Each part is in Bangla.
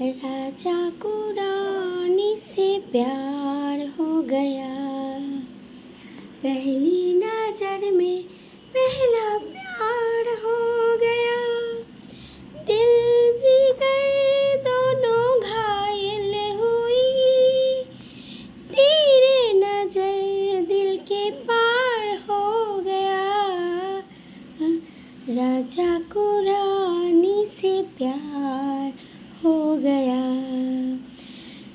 राजा को रानी से प्यार हो गया, पहली नजर में पहला प्यार हो गया, दिल जिगर दोनों घायल हुई, तेरे नजर दिल के पार हो गया, राजा को रानी से प्यार हो गया,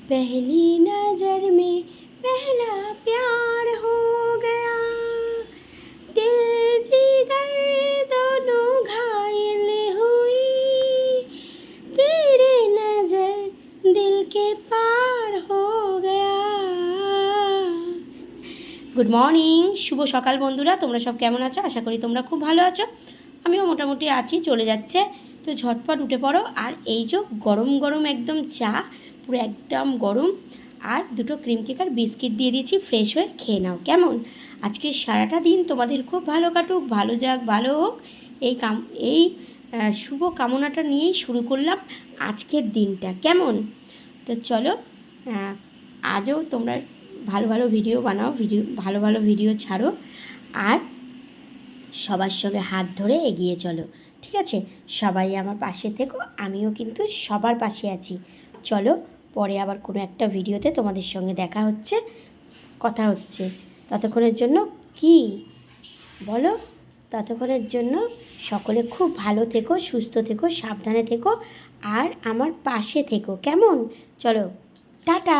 पहली नजर में पहला प्यार हो गया, दिल जिगर दोनों घायल हुई, तेरे नजर दिल के पार हो गया। গুড মর্নিং, শুভ সকাল বন্ধুরা। তোমরা সব কেমন আছো? আশা করি তোমরা খুব ভালো আছো। আমিও মোটামুটি আছি, চলে যাচ্ছে। তো ঝটপট উঠে পড়ো। আর এই যে গরম গরম একদম চা, পুরো একদম গরম, আর দুটো ক্রিম কেক আর বিস্কিট দিয়ে দিয়েছি, ফ্রেশ হয়ে খেয়ে নাও। কেমন? আজকে সারাটা দিন তোমাদের খুব ভালো কাটুক, ভালো যাক, ভালো হোক, এই শুভ কামনাটা নিয়েই শুরু করলাম আজকের দিনটা। কেমন? তো চলো, আজও তোমরা ভালো ভালো ভিডিও বানাও, ভালো ভালো ভিডিও ছাড়ো, আর সবার সঙ্গে হাত ধরে এগিয়ে চলো। ঠিক আছে? সবাই আমার পাশে থেকো, আমিও কিন্তু সবার পাশে আছি। চলো, পরে আবার কোনো একটা ভিডিওতে তোমাদের সঙ্গে দেখা হচ্ছে, কথা হচ্ছে। ততক্ষণের জন্য কি বলো? ততক্ষণের জন্য সকলে খুব ভালো থেকো, সুস্থ থেকো, সাবধানে থেকো, আর আমার পাশে থেকো। কেমন? চলো, টাটা।